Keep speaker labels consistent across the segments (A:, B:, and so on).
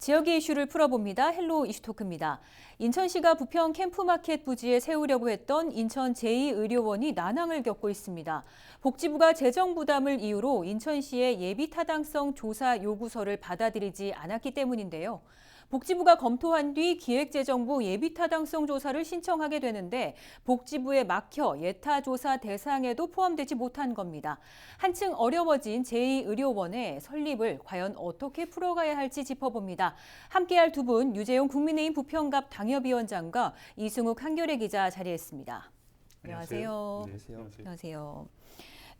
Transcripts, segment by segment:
A: 지역의 이슈를 풀어봅니다. 헬로 이슈토크입니다. 인천시가 부평 캠프마켓 부지에 세우려고 했던 인천 제2의료원이 난항을 겪고 있습니다. 복지부가 재정 부담을 이유로 인천시의 예비 타당성 조사 요구서를 받아들이지 않았기 때문인데요. 복지부가 검토한 뒤 기획재정부 예비타당성 조사를 신청하게 되는데 복지부에 막혀 예타조사 대상에도 포함되지 못한 겁니다. 한층 어려워진 제2의료원의 설립을 과연 어떻게 풀어가야 할지 짚어봅니다. 함께할 두 분 유재용 국민의힘 부평갑 당협위원장과 이승욱 한겨레 기자 자리했습니다. 안녕하세요. 안녕하세요.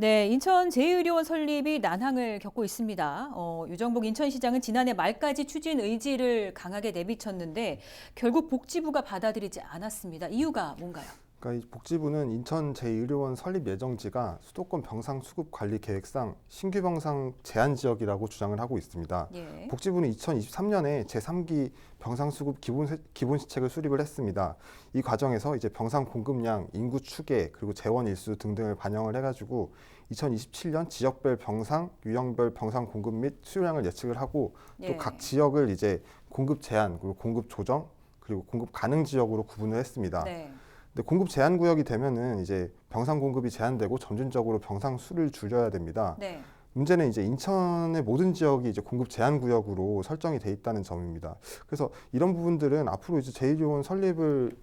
A: 네, 인천 제2의료원 설립이 난항을 겪고 있습니다. 유정복 인천시장은 지난해 말까지 추진 의지를 강하게 내비쳤는데 결국 복지부가 받아들이지 않았습니다. 이유가 뭔가요?
B: 그러니까 이 복지부는 인천 제2의료원 설립 예정지가 수도권 병상 수급 관리 계획상 신규 병상 제한 지역이라고 주장을 하고 있습니다.
A: 예.
B: 복지부는 2023년에 제3기 병상 수급 기본 시책을 수립을 했습니다. 이 과정에서 이제 병상 공급량, 인구 추계, 그리고 재원 일수 등등을 반영을 해가지고 2027년 지역별 병상, 유형별 병상 공급 및 수요량을 예측을 하고 또 각 지역을 이제 공급 제한, 그리고 공급 조정, 그리고 공급 가능 지역으로 구분을 했습니다.
A: 네.
B: 근데 공급 제한 구역이 되면은 이제 병상 공급이 제한되고 점진적으로 병상 수를 줄여야 됩니다.
A: 네.
B: 문제는 이제 인천의 모든 지역이 이제 공급 제한 구역으로 설정이 돼 있다는 점입니다. 그래서 이런 부분들은 앞으로 이제 제2의료원 설립을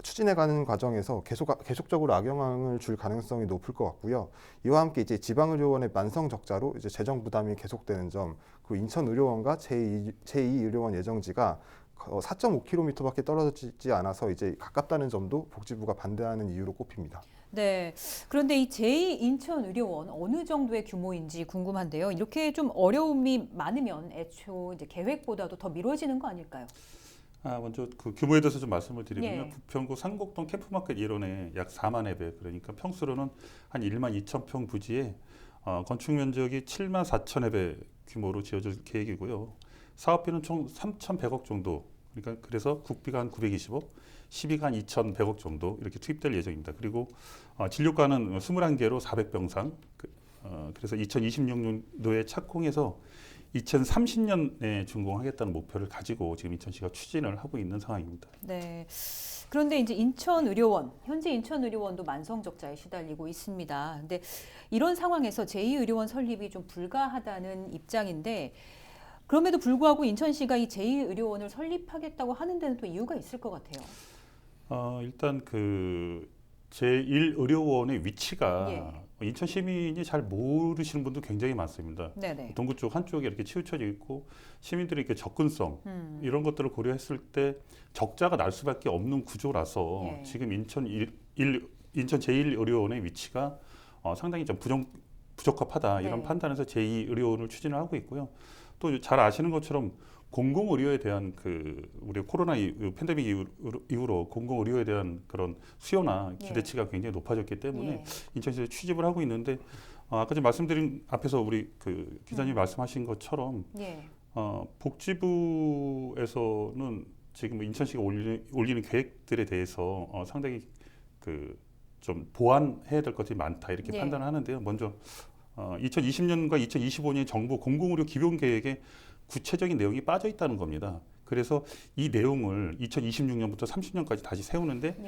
B: 추진해가는 과정에서 계속적으로 악영향을 줄 가능성이 높을 것 같고요. 이와 함께 이제 지방의료원의 만성 적자로 이제 재정 부담이 계속되는 점, 그리고 인천의료원과 제2의료원 예정지가 4.5km밖에 떨어지지 않아서 이제 가깝다는 점도 복지부가 반대하는 이유로 꼽힙니다.
A: 네. 그런데 이 제2인천의료원 어느 정도의 규모인지 궁금한데요. 이렇게 좀 어려움이 많으면 애초 이제 계획보다도 더 미뤄지는 거 아닐까요?
C: 먼저 그 규모에 대해서 좀 말씀을 드리면요.
A: 예.
C: 부평구 상곡동 캠프마켓 일원에 약 4만 회배, 그러니까 평수로는 한 1만 2천 평 부지에 건축 면적이 7만 4천 회배 규모로 지어질 계획이고요. 사업비는 총 3,100억 정도, 그러니까 그래서 국비가 한 920억, 시비가 한 2,100억 정도 이렇게 투입될 예정입니다. 그리고 진료과는 21개로 400병상, 그래서 2026년도에 착공해서 2030년에 준공하겠다는 목표를 가지고 지금 인천시가 추진을 하고 있는 상황입니다.
A: 네. 그런데 이제 인천의료원, 현재 인천의료원도 만성적자에 시달리고 있습니다. 근데 이런 상황에서 제2의료원 설립이 좀 불가하다는 입장인데 그럼에도 불구하고 인천시가 이 제2의료원을 설립하겠다고 하는 데는 또 이유가 있을 것 같아요.
C: 일단 그 제1의료원의 위치가
A: 예.
C: 인천 시민이 잘 모르시는 분도 굉장히 많습니다.
A: 네네.
C: 동구 쪽 한쪽에 이렇게 치우쳐져 있고 시민들의 이렇게 접근성 이런 것들을 고려했을 때 적자가 날 수밖에 없는 구조라서
A: 예.
C: 지금 인천 제1의료원의 위치가 상당히 좀 부적합하다 이런
A: 네.
C: 판단에서 제2의료원을 추진을 하고 있고요. 또 잘 아시는 것처럼 공공의료에 대한 우리 코로나 팬데믹 이후로 공공의료에 대한 그런 수요나 기대치가 굉장히 높아졌기 때문에 인천시에서 취집을 하고 있는데 아까 좀 말씀드린 앞에서 우리 그 기자님이 말씀하신 것처럼 복지부에서는 지금 인천시가 올리는 계획들에 대해서 상당히 좀 보완해야 될 것들이 많다 이렇게 판단을 하는데요. 먼저 2020년과 2025년 정부 공공의료 기본 계획에 구체적인 내용이 빠져 있다는 겁니다. 그래서 이 내용을 2026년부터 30년까지 다시 세우는데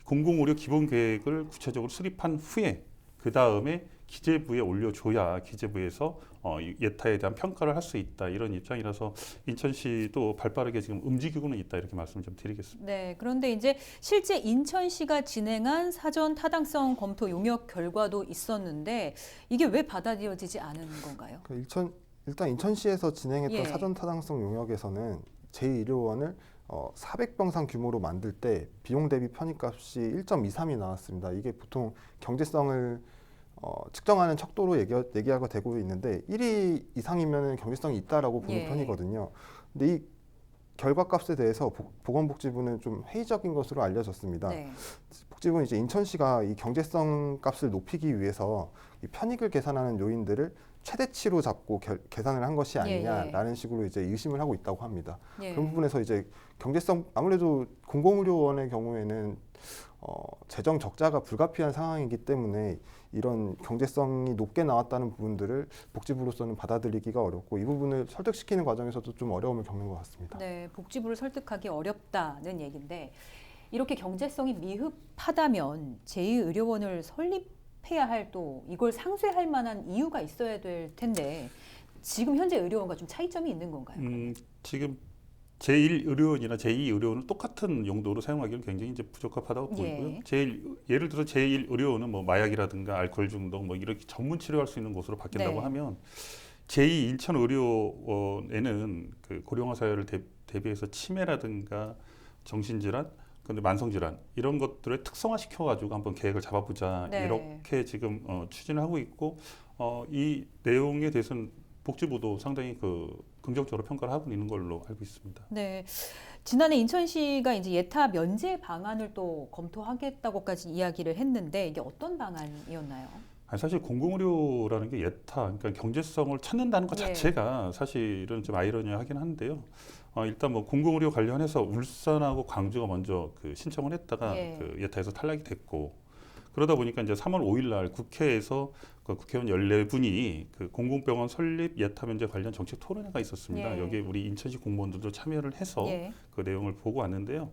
C: 공공의료 기본 계획을 구체적으로 수립한 후에 그 다음에 기재부에 올려줘야 기재부에서 예타에 대한 평가를 할 수 있다 이런 입장이라서 인천시도 발빠르게 지금 움직이고는 있다 이렇게 말씀을 좀 드리겠습니다.
A: 네, 그런데 이제 실제 인천시가 진행한 사전 타당성 검토 용역 결과도 있었는데 이게 왜 받아들여지지 않은 건가요?
B: 일단 인천시에서 진행했던 사전 타당성 용역에서는 제2의료원을 400병상 규모로 만들 때 비용 대비 편입값이 1.23이 나왔습니다. 이게 보통 경제성을 측정하는 척도로 얘기하고 되고 있는데 1위 이상이면 경제성이 있다라고 보는 편이거든요. 근데 이 결과값에 대해서 보건복지부는 좀 회의적인 것으로 알려졌습니다. 복지부는 이제 인천시가 이 경제성 값을 높이기 위해서 이 편익을 계산하는 요인들을 최대치로 잡고 계산을 한 것이 아니냐라는 식으로 이제 의심을 하고 있다고 합니다. 그런 부분에서 이제 경제성 아무래도 공공의료원의 경우에는 재정 적자가 불가피한 상황이기 때문에 이런 경제성이 높게 나왔다는 부분들을 복지부로서는 받아들이기가 어렵고 이 부분을 설득시키는 과정에서도 좀 어려움을 겪는 것 같습니다.
A: 네, 복지부를 설득하기 어렵다는 얘기인데 이렇게 경제성이 미흡하다면 제2의료원을 설립해야 할 또 이걸 상쇄할 만한 이유가 있어야 될 텐데 지금 현재 의료원과 좀 차이점이 있는 건가요?
C: 지금 제1의료원이나 제2의료원을 똑같은 용도로 사용하기는 굉장히 이제 부적합하다고 보이고요. 예를 들어 제1의료원은 뭐 마약이라든가 알코올 중독 뭐 이렇게 전문 치료할 수 있는 곳으로 바뀐다고
A: 네.
C: 하면 제2 인천의료원에는 그 고령화 사회를 대비해서 치매라든가 정신질환, 근데 만성질환 이런 것들을 특성화 시켜가지고 한번 계획을 잡아보자
A: 네.
C: 이렇게 지금 추진을 하고 있고 이 내용에 대해서는 복지부도 상당히 긍정적으로 평가를 하고 있는 걸로 알고 있습니다.
A: 네. 지난해 인천시가 이제 예타 면제 방안을 또 검토하겠다고까지 이야기를 했는데 이게 어떤 방안이었나요?
C: 아니, 사실 공공의료라는 게 예타, 그러니까 경제성을 찾는다는 것
A: 예.
C: 자체가 사실은 좀 아이러니하긴 한데요. 일단 뭐 공공의료 관련해서 울산하고 광주가 먼저 그 신청을 했다가
A: 예.
C: 그 예타에서 탈락이 됐고 그러다 보니까 이제 3월 5일 날 국회에서 그 국회의원 14분이 그 공공병원 설립 예타 면제 관련 정책 토론회가 있었습니다.
A: 예.
C: 여기에 우리 인천시 공무원들도 참여를 해서
A: 예.
C: 그 내용을 보고 왔는데요.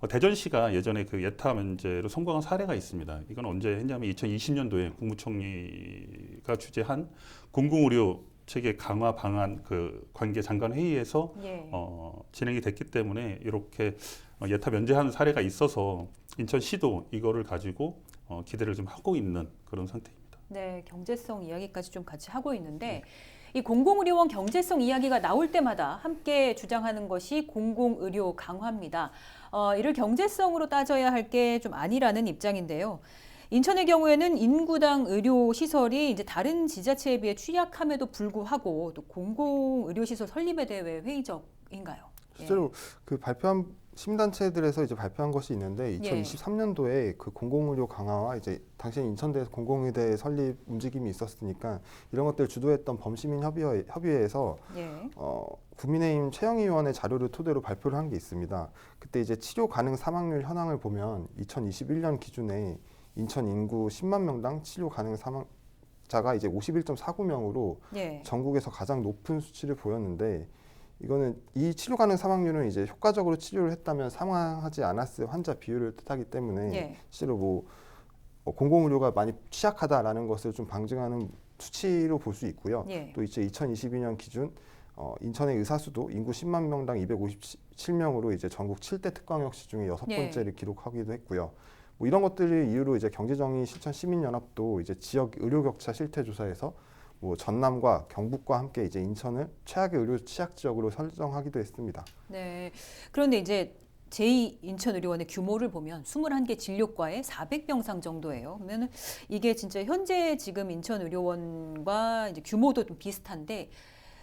C: 대전시가 예전에 그 예타 면제로 성공한 사례가 있습니다. 이건 언제 했냐면 2020년도에 국무총리가 주재한 공공의료 체계 강화 방안 그 관계 장관 회의에서
A: 예.
C: 진행이 됐기 때문에 이렇게 예타 면제하는 사례가 있어서 인천시도 이거를 가지고 기대를 좀 하고 있는 그런 상태입니다.
A: 네, 경제성 이야기까지 좀 같이 하고 있는데 이 공공의료원 경제성 이야기가 나올 때마다 함께 주장하는 것이 공공의료 강화입니다. 이를 경제성으로 따져야 할 게 좀 아니라는 입장인데요. 인천의 경우에는 인구당 의료 시설이 이제 다른 지자체에 비해 취약함에도 불구하고 또 공공의료시설 설립에 대해 왜 회의적인가요?
B: 실제로 그 발표한 시민단체들에서 이제 발표한 것이 있는데 2023년도에 그 공공의료 강화와 이제 당시 인천대에서 공공의대 설립 움직임이 있었으니까 이런 것들을 주도했던 범시민 협의회에서
A: 예.
B: 국민의힘 최영희 의원의 자료를 토대로 발표를 한 게 있습니다. 그때 이제 치료 가능 사망률 현황을 보면 2021년 기준에 인천 인구 10만 명당 치료 가능 사망자가 이제 51.49명으로
A: 예.
B: 전국에서 가장 높은 수치를 보였는데 이거는 이 치료 가능 사망률은 이제 효과적으로 치료를 했다면 사망하지 않았을 환자 비율을 뜻하기 때문에
A: 예.
B: 실제로 뭐 공공의료가 많이 취약하다라는 것을 좀 방증하는 수치로 볼 수 있고요.
A: 예.
B: 또 이제 2022년 기준 인천의 의사 수도 인구 10만 명당 257명으로 이제 전국 7대 특광역시 중에 6번째를 기록하기도 했고요. 뭐 이런 것들을 이유로 이제 경제정의 실천 시민연합도 이제 지역 의료 격차 실태 조사에서 뭐 전남과 경북과 함께 이제 인천을 최악의 의료 취약 지역으로 설정하기도 했습니다.
A: 네. 그런데 이제 제2인천의료원의 규모를 보면 21개 진료과에 400병상 정도예요. 그러면 이게 진짜 현재 지금 인천의료원과 이제 규모도 좀 비슷한데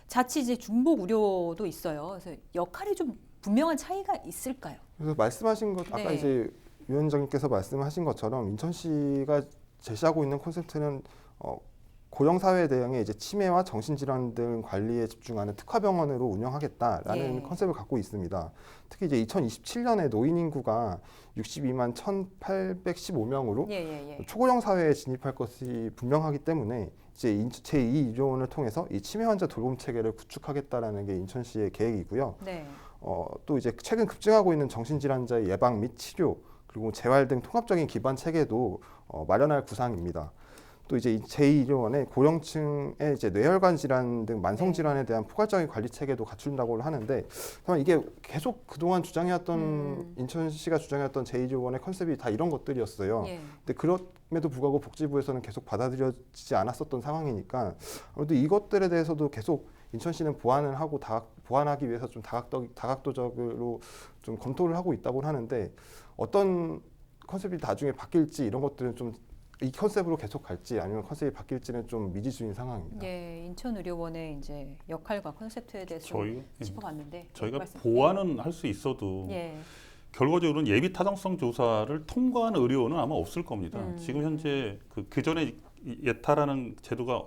A: 자칫 이제 중복 의료도 있어요. 그래서 역할이 좀 분명한 차이가 있을까요?
B: 그래서 말씀하신 것 아까
A: 네.
B: 이제 위원장님께서 말씀하신 것처럼 인천시가 제시하고 있는 콘셉트는 고령 사회 대응에 이제 치매와 정신질환 등 관리에 집중하는 특화병원으로 운영하겠다라는
A: 예.
B: 컨셉을 갖고 있습니다. 특히 이제 2027년에 노인 인구가 62만 1,815명으로
A: 예.
B: 초고령 사회에 진입할 것이 분명하기 때문에 이제 제2의료원을 통해서 이 치매 환자 돌봄 체계를 구축하겠다라는 게 인천시의 계획이고요.
A: 네.
B: 또 이제 최근 급증하고 있는 정신질환자의 예방 및 치료 그리고 재활 등 통합적인 기반 체계도 마련할 구상입니다. 또 이제 제2의료원의 고령층의 이제 뇌혈관 질환 등 만성 질환에 대한 포괄적인 관리 체계도 갖춘다고 하는데, 다만 이게 계속 그동안 주장해왔던 인천시가 주장해왔던 제2의료원의 컨셉이 다 이런 것들이었어요.
A: 예.
B: 근데 그럼에도 불구하고 복지부에서는 계속 받아들여지지 않았었던 상황이니까 아무래도 이것들에 대해서도 계속 인천시는 보완을 하고 보완하기 위해서 좀 다각도적으로 좀 검토를 하고 있다고 하는데 어떤 컨셉이 나중에 바뀔지 이런 것들은 좀 이 컨셉으로 계속 갈지 아니면 컨셉이 바뀔지는 좀 미지수인 상황입니다.
A: 예, 인천의료원의 이제 역할과 콘셉트에 대해서 짚어봤는데
C: 저희가
A: 말씀.
C: 보완은 할 수 있어도
A: 예.
C: 결과적으로는 예비 타당성 조사를 통과한 의료원은 아마 없을 겁니다. 지금 현재 그 전에 예타라는 제도가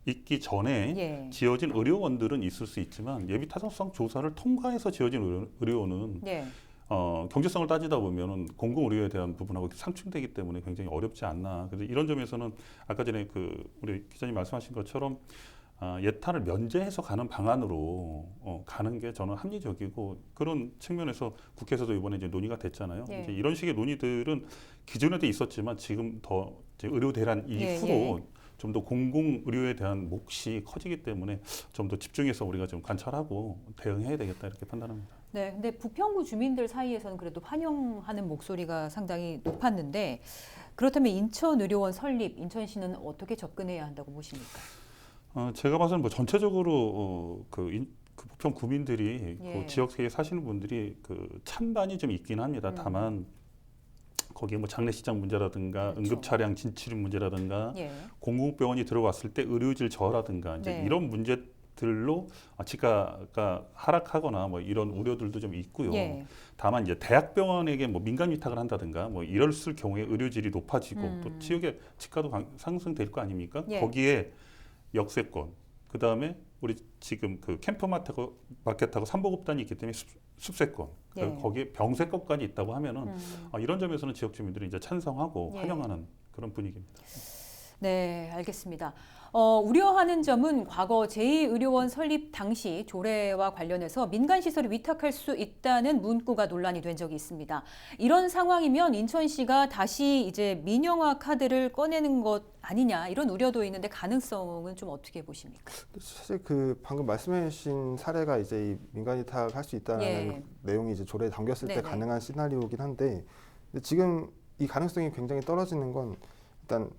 C: 있기 전에
A: 예.
C: 지어진 의료원들은 있을 수 있지만 예비 타당성 조사를 통과해서 지어진 의료원은
A: 예.
C: 경제성을 따지다 보면은 공공의료에 대한 부분하고 상충되기 때문에 굉장히 어렵지 않나. 그래서 이런 점에서는 아까 전에 그 우리 기자님 말씀하신 것처럼 예타를 면제해서 가는 방안으로 가는 게 저는 합리적이고 그런 측면에서 국회에서도 이번에 이제 논의가 됐잖아요.
A: 예.
C: 이제 이런 식의 논의들은 기존에도 있었지만 지금 더 이제 의료 대란 이후로 좀 더 공공 의료에 대한 몫이 커지기 때문에 좀 더 집중해서 우리가 좀 관찰하고 대응해야 되겠다 이렇게 판단합니다.
A: 네, 근데 부평구 주민들 사이에서는 그래도 환영하는 목소리가 상당히 높았는데 그렇다면 인천의료원 설립, 인천시는 어떻게 접근해야 한다고 보십니까?
C: 제가 봐서는 뭐 전체적으로 그 부평 구민들이
A: 예.
C: 그 지역에 사시는 분들이 그 찬반이 좀 있긴 합니다. 다만 거기에 뭐 장례식장 문제라든가
A: 그렇죠.
C: 응급차량 진출입 문제라든가
A: 예.
C: 공공병원이 들어왔을 때 의료질 저하라든가 이제
A: 네.
C: 이런 문제들로 치가가 하락하거나 뭐 이런 우려들도 좀 있고요.
A: 예.
C: 다만 이제 대학병원에게 뭐 민간 위탁을 한다든가 뭐 이럴 경우에 의료질이 높아지고 또 지역의 치가도 상승될 거 아닙니까?
A: 예.
C: 거기에 역세권, 그 다음에 우리 지금 그 캠프마켓하고 삼보급단이 있기 때문에 습세권,
A: 예.
C: 거기에 병세권까지 있다고 하면은 이런 점에서는 지역 주민들이 이제 찬성하고
A: 예.
C: 환영하는 그런 분위기입니다.
A: 네, 알겠습니다. 우려하는 점은 과거 제2의료원 설립 당시 조례와 관련해서 민간시설을 위탁할 수 있다는 문구가 논란이 된 적이 있습니다. 이런 상황이면 인천시가 다시 이제 민영화 카드를 꺼내는 것 아니냐 이런 우려도 있는데 가능성은 좀 어떻게 보십니까?
B: 사실 그 방금 말씀해주신 사례가 이제 이 민간 위탁할 수 있다는
A: 예.
B: 내용이 이제 조례에 담겼을 때
A: 네네.
B: 가능한 시나리오이긴 한데 근데 지금 이 가능성이 굉장히 떨어지는 건 일단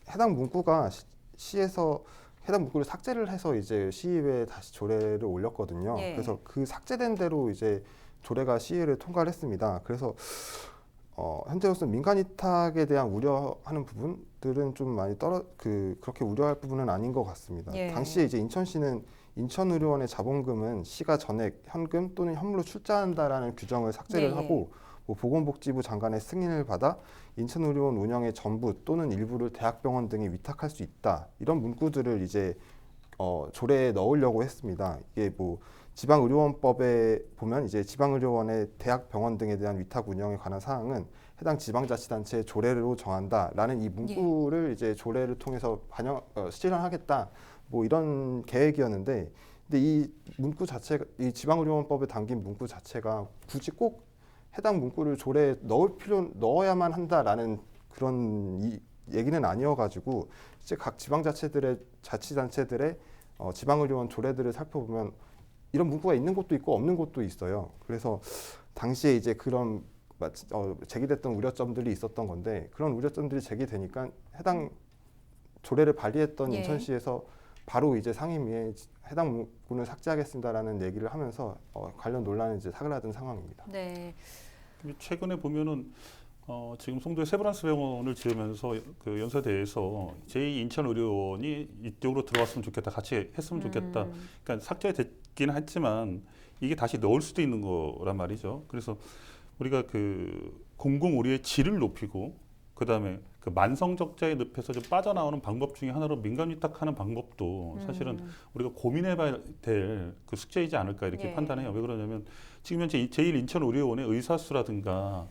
B: 해당 문구가 시에서 해당 문구를 삭제를 해서 이제 시의회에 다시 조례를 올렸거든요.
A: 예.
B: 그래서 그 삭제된 대로 이제 조례가 시의회를 통과를 했습니다. 그래서 현재로서 민간 위탁에 대한 우려하는 부분들은 좀 많이 그렇게 우려할 부분은 아닌 것 같습니다.
A: 예.
B: 당시에 이제 인천시는 인천의료원의 자본금은 시가 전액 현금 또는 현물로 출자한다라는 규정을 삭제를
A: 예, 예.
B: 하고 뭐 보건복지부 장관의 승인을 받아 인천의료원 운영의 전부 또는 일부를 대학병원 등에 위탁할 수 있다 이런 문구들을 이제 조례에 넣으려고 했습니다. 이게 뭐 지방의료원법에 보면 이제 지방의료원의 대학병원 등에 대한 위탁 운영에 관한 사항은 해당 지방자치단체의 조례로 정한다라는 이 문구를 이제 조례를 통해서 실현하겠다 뭐 이런 계획이었는데 근데 이 문구 자체가 이 지방의료원법에 담긴 문구 자체가 굳이 꼭 해당 문구를 조례에 넣어야만 한다라는 그런 얘기는 아니어가지고 이제 각 지방자치들의 자치단체들의 지방의료원 조례들을 살펴보면 이런 문구가 있는 곳도 있고 없는 곳도 있어요. 그래서 당시에 이제 그런 제기됐던 우려점들이 있었던 건데 그런 우려점들이 제기되니까 해당 조례를 발의했던
A: 예.
B: 인천시에서 바로 이제 상임위에 해당 문구를 삭제하겠습니다라는 얘기를 하면서 관련 논란이 이제 사그라든 상황입니다.
A: 네.
C: 최근에 보면은 지금 송도에 세브란스 병원을 지으면서 그 연세대에서 제2인천의료원이 이쪽으로 들어왔으면 좋겠다, 같이 했으면 좋겠다. 그러니까 삭제됐긴 했지만 이게 다시 넣을 수도 있는 거란 말이죠. 그래서 우리가 그 공공의료의 질을 높이고 그다음에 그 만성적자의 늪에서 좀 빠져나오는 방법 중에 하나로 민간 위탁하는 방법도 사실은 우리가 고민해봐야 될 그 숙제이지 않을까 이렇게
A: 예.
C: 판단해요. 왜 그러냐면 지금 현재 제1인천의료원의 의사 수라든가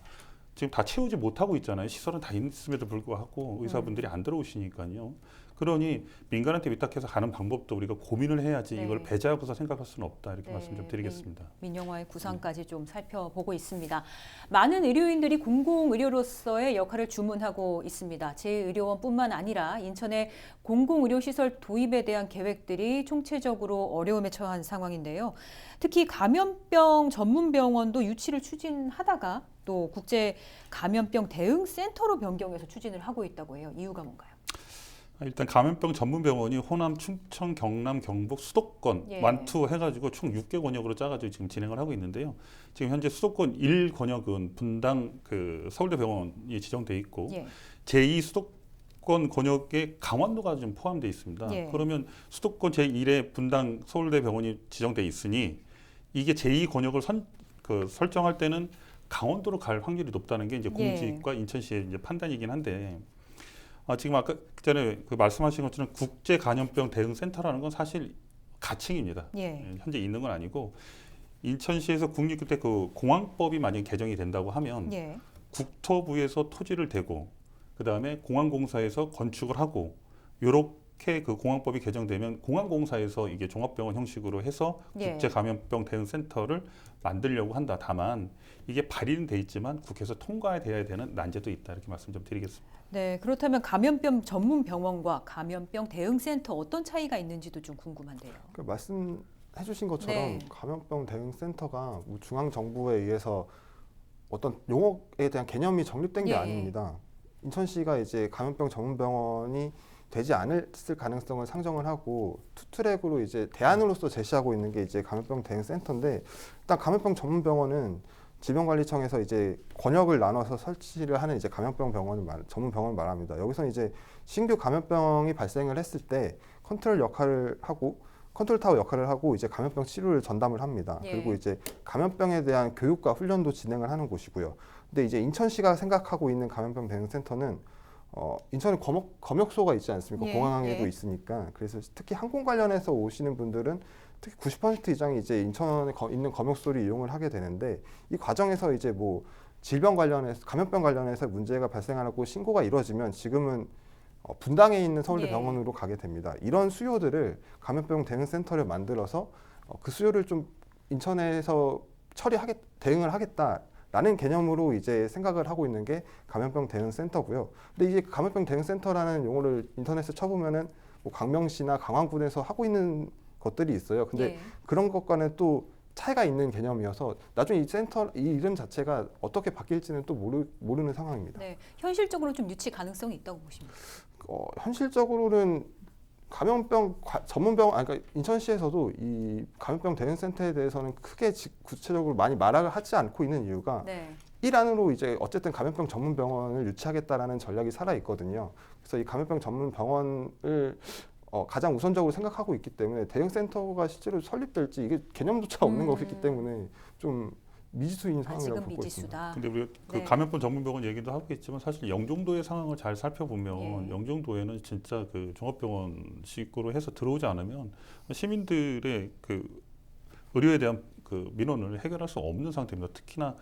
C: 지금 다 채우지 못하고 있잖아요. 시설은 다 있음에도 불구하고 의사분들이 안 들어오시니까요. 그러니 민간한테 위탁해서 가는 방법도 우리가 고민을 해야지
A: 네.
C: 이걸 배제하고서 생각할 수는 없다 이렇게
A: 네,
C: 말씀 좀 드리겠습니다.
A: 민영화의 구상까지 좀 살펴보고 있습니다. 많은 의료인들이 공공의료로서의 역할을 주문하고 있습니다. 제1의료원뿐만 아니라 인천의 공공의료시설 도입에 대한 계획들이 총체적으로 어려움에 처한 상황인데요. 특히 감염병 전문병원도 유치를 추진하다가 또 국제 감염병 대응 센터로 변경해서 추진을 하고 있다고 해요. 이유가 뭔가요?
C: 일단 감염병 전문병원이 호남, 충청, 경남, 경북, 수도권
A: 예.
C: 완투 해가지고 총 6개 권역으로 짜가지고 지금 진행을 하고 있는데요. 지금 현재 수도권 1권역은 분당 그 서울대병원이 지정돼 있고
A: 예.
C: 제2 수도권 권역에 강원도가 좀 포함되어 있습니다.
A: 예.
C: 그러면 수도권 제1에 분당 서울대병원이 지정돼 있으니 이게 제2 권역을 설정할 때는 강원도로 갈 확률이 높다는 게 이제 공직과 인천시의 이제 판단이긴 한데. 지금 아까 전에 그 말씀하신 것처럼 국제 감염병 대응 센터라는 건 사실 가칭입니다.
A: 예.
C: 현재 있는 건 아니고 인천시에서 국립 때 그 공항법이 만약에 개정이 된다고 하면
A: 예.
C: 국토부에서 토지를 대고 그다음에 공항공사에서 건축을 하고 요렇게 그 공항법이 개정되면 공항공사에서 이게 종합병원 형식으로 해서
A: 예.
C: 국제감염병 대응 센터를 만들려고 한다. 다만 이게 발의는 돼 있지만 국회에서 통과돼야 되는 난제도 있다. 이렇게 말씀 좀 드리겠습니다.
A: 네, 그렇다면 감염병 전문 병원과 감염병 대응센터 어떤 차이가 있는지도 좀 궁금한데요.
B: 그 말씀해주신 것처럼
A: 네.
B: 감염병 대응센터가 뭐 중앙 정부에 의해서 어떤 용어에 대한 개념이 정립된 게
A: 예.
B: 아닙니다. 인천시가 이제 감염병 전문병원이 되지 않았을 가능성을 상정을 하고 투트랙으로 이제 대안으로서 제시하고 있는 게 이제 감염병 대응센터인데, 일단 감염병 전문병원은 질병관리청에서 이제 권역을 나눠서 설치를 하는 이제 감염병 전문 병원을 말합니다. 여기서 이제 신규 감염병이 발생을 했을 때 컨트롤 타워 역할을 하고 이제 감염병 치료를 전담을 합니다.
A: 예.
B: 그리고 이제 감염병에 대한 교육과 훈련도 진행을 하는 곳이고요. 근데 이제 인천시가 생각하고 있는 감염병 대응센터는 인천에 검역소가 있지 않습니까?
A: 예,
B: 공항에도
A: 예.
B: 있으니까. 그래서 특히 항공 관련해서 오시는 분들은 특히 90% 이상이 이제 인천에 있는 검역소를 이용을 하게 되는데, 이 과정에서 이제 뭐 질병 관련해서 감염병 관련해서 문제가 발생하고 신고가 이루어지면 지금은 분당에 있는 서울대병원으로 가게 됩니다. 이런 수요들을 감염병 대응센터를 만들어서 그 수요를 좀 인천에서 대응을 하겠다라는 개념으로 이제 생각을 하고 있는 게 감염병 대응센터고요. 근데 이제 감염병 대응센터라는 용어를 인터넷에 쳐보면은 뭐 광명시나 강원군에서 하고 있는 것들이 있어요. 근데
A: 예.
B: 그런 것과는 또 차이가 있는 개념이어서 나중에 이 이름 자체가 어떻게 바뀔지는 또 모르는 상황입니다.
A: 네, 현실적으로 좀 유치 가능성이 있다고 보십니까?
B: 현실적으로는 그러니까 인천시에서도 이 감염병 대응센터에 대해서는 크게 구체적으로 많이 말을 하지 않고 있는 이유가
A: 네.
B: 일환으로 이제 어쨌든 감염병 전문 병원을 유치하겠다라는 전략이 살아 있거든요. 그래서 이 감염병 전문 병원을 가장 우선적으로 생각하고 있기 때문에 대응센터가 실제로 설립될지 이게 개념조차 없는 거기 때문에 좀 미지수인 상황이라고
A: 아직은
B: 보고 있습니다.
A: 미지수다.
C: 근데 우리가 그
A: 네.
C: 감염병 전문병원 얘기도 하고 있지만 사실 영종도의 상황을 잘 살펴보면
A: 예.
C: 영종도에는 진짜 그 종합병원식으로 해서 들어오지 않으면 시민들의 그 의료에 대한 그 민원을 해결할 수 없는 상태입니다. 특히나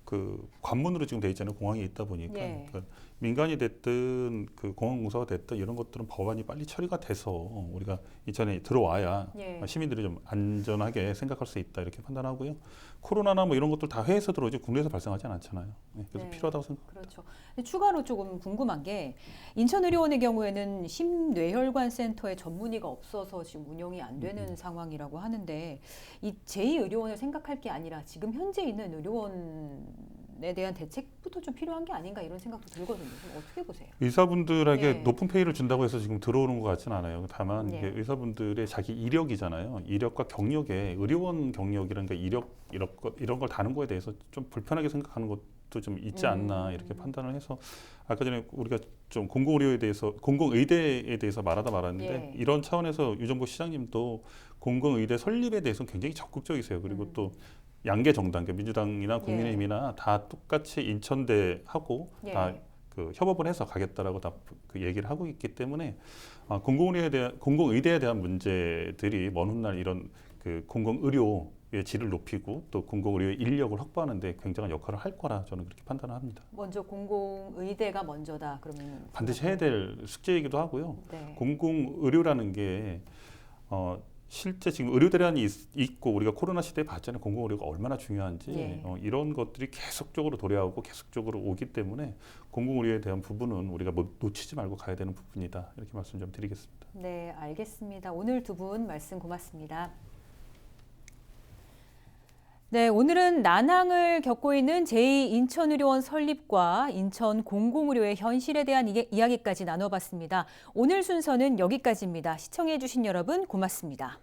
C: 그 관문으로 지금 돼 있잖아요. 공항에 있다 보니까
A: 예.
C: 그러니까 민간이 됐든 그 공항공사가 됐든 이런 것들은 법안이 빨리 처리가 돼서 우리가 이전에 들어와야
A: 예.
C: 시민들이 좀 안전하게 생각할 수 있다 이렇게 판단하고요. 코로나나 뭐 이런 것들 다 해외에서 들어오지 국내에서 발생하지 않잖아요. 그래서
A: 네.
C: 필요하다고 생각합니다.
A: 그렇죠. 근데 추가로 조금 궁금한 게 인천의료원의 경우에는 심뇌혈관 센터에 전문의가 없어서 지금 운영이 안 되는 상황이라고 하는데, 이 제2의료원을 생각할 게 아니라 지금 현재 있는 의료원에 대한 대책부터 좀 필요한 게 아닌가 이런 생각도 들거든요. 좀 어떻게 보세요?
C: 의사분들에게
A: 예.
C: 높은 페이를 준다고 해서 지금 들어오는 것 같지는 않아요. 다만
A: 예.
C: 이게 의사분들의 자기 이력이잖아요. 이력과 경력에 의료원 경력이라는 게 이런 걸 다는 거에 대해서 좀 불편하게 생각하는 것도 좀 있지 않나 이렇게 판단을 해서, 아까 전에 우리가 좀 공공의대에 대해서 말았는데
A: 예.
C: 이런 차원에서 유정복 시장님도 공공의대 설립에 대해서는 굉장히 적극적이세요. 그리고 또 양계 정당, 그러니까 민주당이나 국민의힘이나 다 똑같이 인천대하고
A: 예.
C: 다 그 협업을 해서 가겠다라고 다 그 얘기를 하고 있기 때문에 공공의대에 대한 문제들이 먼 훗날 이런 그 공공의료의 질을 높이고 또 공공의료의 인력을 확보하는데 굉장한 역할을 할 거라 저는 그렇게 판단을 합니다.
A: 먼저 공공의대가 먼저다 그러면
C: 반드시 해야 될 숙제이기도 하고요.
A: 네.
C: 공공의료라는 게 실제 지금 의료대란이 있고 우리가 코로나 시대에 봤잖아요. 공공의료가 얼마나 중요한지
A: 예.
C: 이런 것들이 계속적으로 도래하고 계속적으로 오기 때문에 공공의료에 대한 부분은 우리가 놓치지 말고 가야 되는 부분이다. 이렇게 말씀 좀 드리겠습니다.
A: 네, 알겠습니다. 오늘 두 분 말씀 고맙습니다. 네, 오늘은 난항을 겪고 있는 제2인천의료원 설립과 인천 공공의료의 현실에 대한 이야기까지 나눠봤습니다. 오늘 순서는 여기까지입니다. 시청해주신 여러분 고맙습니다.